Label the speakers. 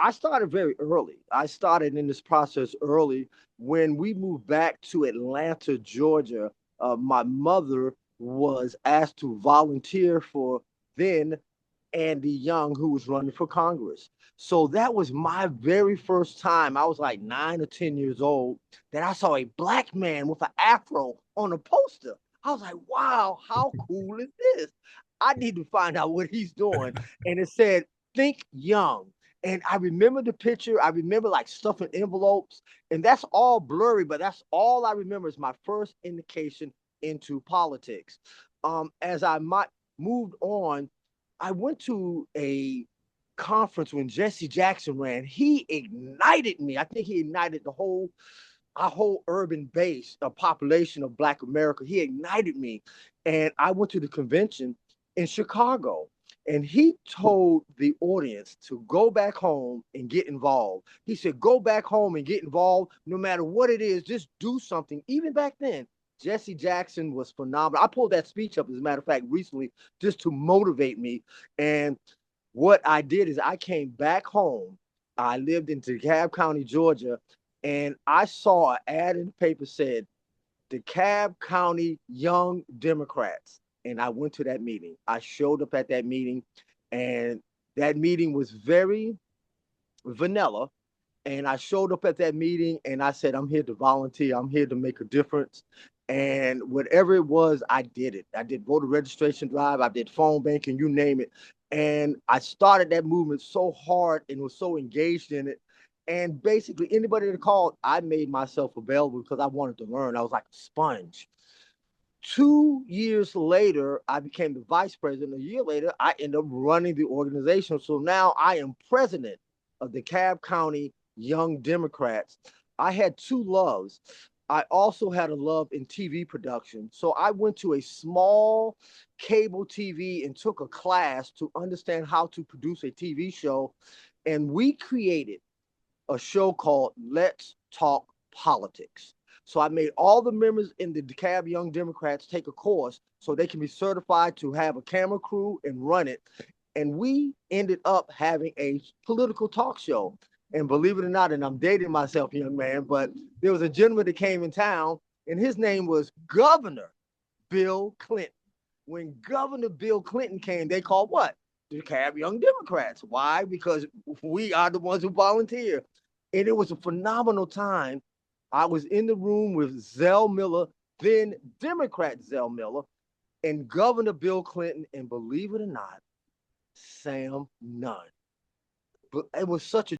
Speaker 1: I started very early. I started in this process early when we moved back to Atlanta, Georgia. My mother was asked to volunteer for then Andy Young, who was running for Congress. So that was my very first time. I was like 9 or 10 years old that I saw a black man with an afro on a poster. I was like, wow, how cool is this? I need to find out what he's doing. And it said, think young. And I remember the picture. I remember like stuffing envelopes, and that's all blurry, but that's all I remember is my first indication into politics. As I might moved on, I went to a conference when Jesse Jackson ran. He ignited me. I think he ignited the whole our whole urban base, a population of Black America. He ignited me, and I went to the convention in Chicago. And he told the audience to go back home and get involved. He said, go back home and get involved no matter what it is, just do something. Even back then, Jesse Jackson was phenomenal. I pulled that speech up, as a matter of fact, recently just to motivate me. And what I did is I came back home. I lived in DeKalb County, Georgia, and I saw an ad in the paper said DeKalb County Young Democrats. And I went to that meeting. I showed up at that meeting, and that meeting was very vanilla. And I showed up at that meeting and I said, I'm here to volunteer. I'm here to make a difference. And whatever it was, I did it. I did voter registration drive. I did phone banking, you name it. And I started that movement so hard and was so engaged in it. And basically, anybody that called, I made myself available because I wanted to learn. I was like a sponge. 2 years later, I became the vice president. A year later, I ended up running the organization. So now I am president of the DeKalb County Young Democrats. I had two loves. I also had a love in TV production. So I went to a small cable TV and took a class to understand how to produce a TV show. And we created a show called Let's Talk Politics. So I made all the members in the DeKalb Young Democrats take a course so they can be certified to have a camera crew and run it. And we ended up having a political talk show. And believe it or not, and I'm dating myself, young man, but there was a gentleman that came in town, and his name was Governor Bill Clinton. When Governor Bill Clinton came, they called what? The DeKalb Young Democrats. Why? Because we are the ones who volunteer. And it was a phenomenal time. I was in the room with Zell Miller, then Democrat Zell Miller, and Governor Bill Clinton, and believe it or not, Sam Nunn. But it was such a